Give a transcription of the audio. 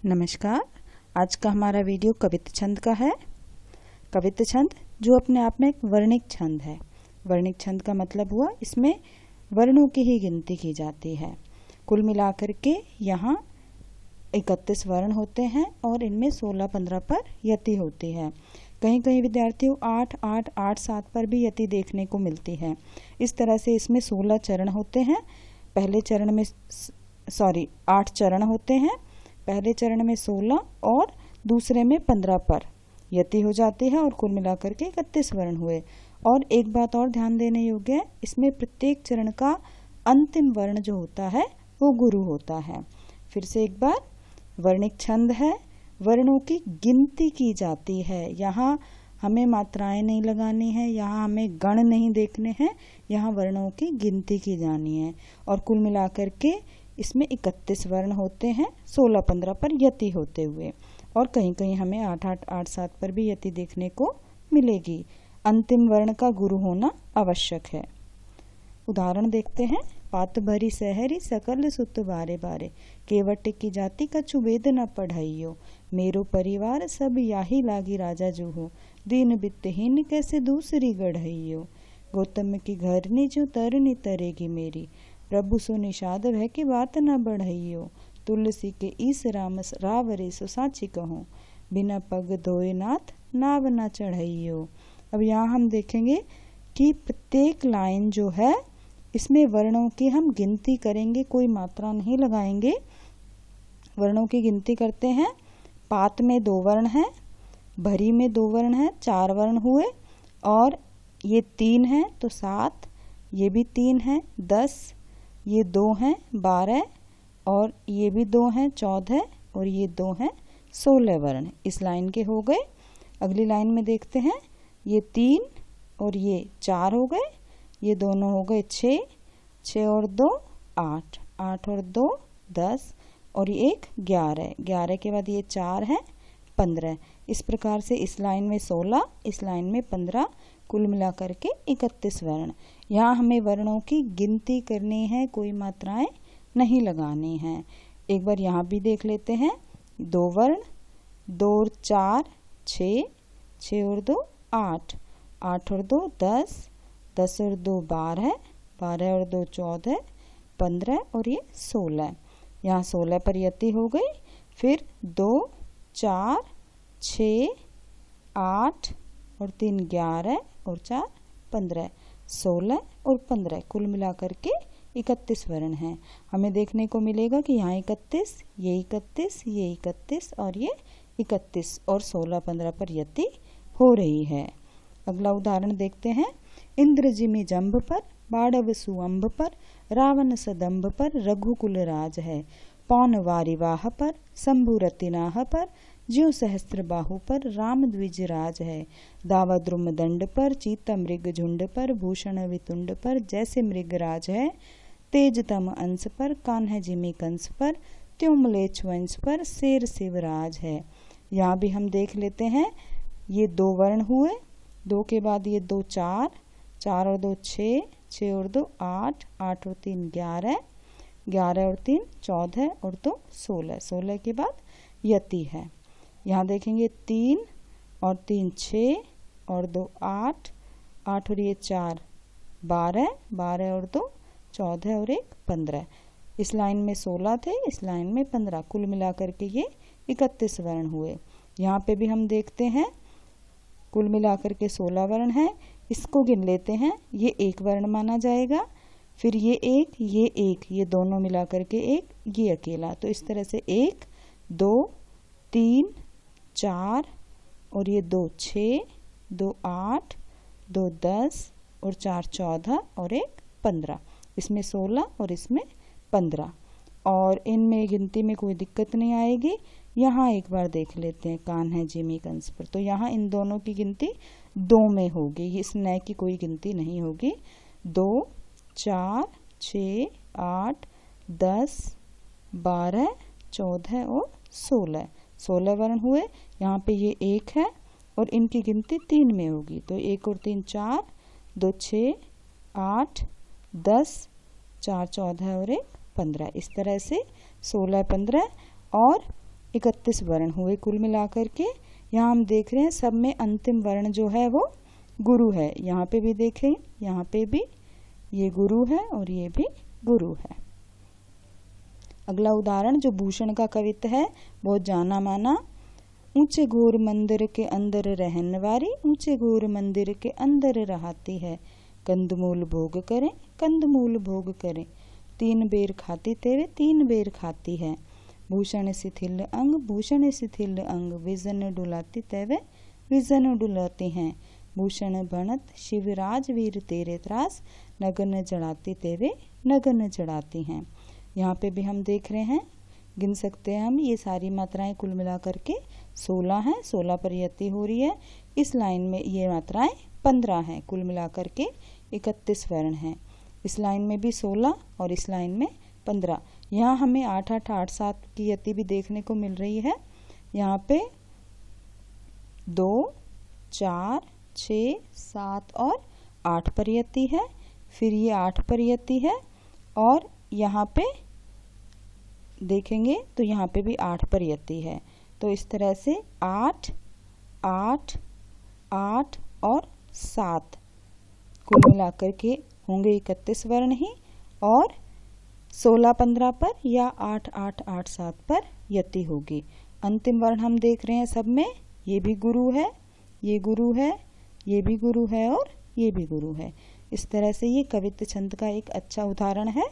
नमस्कार। आज का हमारा वीडियो कवित्त छंद का है। कवित्त छंद जो अपने आप में एक वर्णिक छंद है। वर्णिक छंद का मतलब हुआ इसमें वर्णों की ही गिनती की जाती है। कुल मिलाकर के यहाँ 31 वर्ण होते हैं और इनमें 16-15 पर यति होती है। कहीं कहीं विद्यार्थियों 8-8-8-7 पर भी यति देखने को मिलती है। इस तरह से इसमें 16 चरण होते हैं। पहले चरण में 8 चरण होते हैं। पहले चरण में 16 और दूसरे में 15 पर यति हो जाती है और कुल मिलाकर के 31 वर्ण हुए। और एक बात और ध्यान देने योग्य है, इसमें प्रत्येक चरण का अंतिम वर्ण जो होता है वो गुरु होता है। फिर से एक बार, वर्णिक छंद है, वर्णों की गिनती की जाती है। यहाँ हमें मात्राएं नहीं लगानी है, यहाँ हमें गण नहीं देखने हैं, यहाँ वर्णों की गिनती की जानी है। और कुल मिलाकर के इसमें 31 वर्ण होते हैं, 16-15 पर यति होते हुए, और कहीं कहीं हमें 8-8-8-7 पर भी यति देखने को मिलेगी। अंतिम वर्ण का गुरु होना आवश्यक है। उदाहरण देखते हैं। पात भरी सहरी सकल सुत बारे बारे, केवट की जाति कछु वेद न पढ़ाइयो, मेरो परिवार सब याही लागी राजा जो हो, दीन बित्तहीन कैसे दूसरी गढ़इयो, गौतम की घरनी जो तरनी तरेगी मेरी, प्रभु सो निषाद भय की बात न बढ़इयो, तुलसी के ईस राम रावरे सो साची कहो, बिना पग धोए नाथ नाव न चढ़इयो। अब यहाँ हम देखेंगे कि प्रत्येक लाइन जो है इसमें वर्णों की हम गिनती करेंगे, कोई मात्रा नहीं लगाएंगे, वर्णों की गिनती करते हैं। पात में 2 वर्ण हैं, भरी में 2 वर्ण हैं, 4 वर्ण हुए, और ये 3 हैं तो 7, ये भी 3 हैं 10, ये 2 हैं 12, और ये भी 2 हैं 14, और ये 2 हैं 16 वर्ण इस लाइन के हो गए। अगली लाइन में देखते हैं, ये 3 और ये 4 हो गए, ये दोनों हो गए 6, 6 और 2 8, 8 और 2 10, और ये 1 11, 11 के बाद ये 4 है 15। इस प्रकार से इस लाइन में 16, इस लाइन में 15, कुल मिलाकर के 31 वर्ण। यहाँ हमें वर्णों की गिनती करनी है, कोई मात्राएं नहीं लगानी हैं। एक बार यहाँ भी देख लेते हैं। 2 वर्ण, 2 और 4 6, 6 और 2 8, 8 और 2 10, 10 और 2 12, 12 और 2 14, 15 और ये 16। यहाँ 16 पर यति हो गई। फिर 2 4 6 8 और 3 11 और 4 15, 16 और 15, कुल मिलाकर के 31 वर्ण हैं। हमें देखने को मिलेगा कि यहाँ 31, ये 31, ये 31 और ये 31, और 16-15 पर यति हो रही है। अगला उदाहरण देखते हैं। इंद्र जिमि जंभ पर, बाड़व सुअंभ पर, रावण सदंभ पर, रघुकुल राज है, पौन वारिवाह पर, शंभु रतिनाह पर, ज्यों सहस्त्र बाहु पर, राम द्विज राज है, दावा द्रुम दंड पर, चीता मृग झुंड पर, भूषण वितुंड पर, जैसे मृग राज है, तेजतम अंश पर, कान्ह जिमि कंस पर, त्यों म्लेच्छ वंश पर, शेर शिवराज है। यहाँ भी हम देख लेते हैं। ये 2 वर्ण हुए, 2 के बाद ये 2 4, 4 और 2 6, 6 और 2 8, 8 और 3 11, 11 और 3 14 और 2 16, 16 के बाद यति है। यहाँ देखेंगे 3 और 3 6 और 2 8, 8 और ये 4 12, 12 और 2 14 और 1 15। इस लाइन में 16 थे, इस लाइन में 15, कुल मिलाकर के ये 31 वर्ण हुए। यहाँ पे भी हम देखते हैं, कुल मिलाकर के 16 वर्ण हैं। इसको गिन लेते हैं। ये 1 वर्ण माना जाएगा, फिर ये 1, ये 1, ये दोनों मिलाकर के 1, ये अकेला। तो इस तरह से 1 2 3 4 और ये 2 6, 2 8, 2 10 और 4 14 और 1 15। इसमें 16 और इसमें 15, और इनमें गिनती में कोई दिक्कत नहीं आएगी। यहाँ एक बार देख लेते हैं कान्ह जिमि कंस पर, तो यहाँ इन दोनों की गिनती 2 में होगी, इस नए की कोई गिनती नहीं होगी। 2 4 6 8 10 12 14 और 16, 16 वर्ण हुए। यहाँ पे ये 1 है और इनकी गिनती 3 में होगी, तो 1 और 3 4, 2 6 8 10, 4 14 और 1 15। इस तरह से 16 15 और 31 वर्ण हुए कुल मिलाकर के। यहाँ हम देख रहे हैं सब में अंतिम वर्ण जो है वो गुरु है। यहाँ पे भी देखें, यहाँ पे भी ये गुरु है और ये भी गुरु है। अगला उदाहरण जो भूषण का कवित्त है, बहुत जाना माना। ऊंचे घोर मंदिर के अंदर रहन वारी, ऊंचे घोर मंदिर के अंदर रहती है। कंदमूल भोग करें, कंदमूल भोग करें। 3 बेर खाती तेवे 3 बेर खाती है। भूषण शिथिल अंग, भूषण शिथिल अंग। विजन डुलाती तेवे विजन डुलाती हैं। भूषण बनत शिवराज वीर तेरे त्रास, नगन जड़ाती तेवे नगन जड़ाती हैं। यहाँ पे भी हम देख रहे हैं, गिन सकते हैं हम, ये सारी मात्राएं कुल मिलाकर के 16 हैं। 16 पर यति हो रही है। इस लाइन में ये मात्राएं 15 हैं। कुल मिलाकर के 31 वर्ण हैं। इस लाइन में भी 16 और इस लाइन में 15। यहाँ हमें 8 8 8 7 की यति भी देखने को मिल रही है। यहाँ पे 2 4 6 7 और 8 पर यति है। फिर ये 8 पर यति है और यहाँ पे देखेंगे तो यहाँ पे भी 8 पर यति है। तो इस तरह से 8 8 8 और 7 कुल मिलाकर के होंगे 31 वर्ण ही, और 16 15 पर या 8 8 8 7 पर यति होगी। अंतिम वर्ण हम देख रहे हैं सब में, ये भी गुरु है, ये गुरु है, ये भी गुरु है और ये भी गुरु है। इस तरह से ये कवित्त छंद का एक अच्छा उदाहरण है।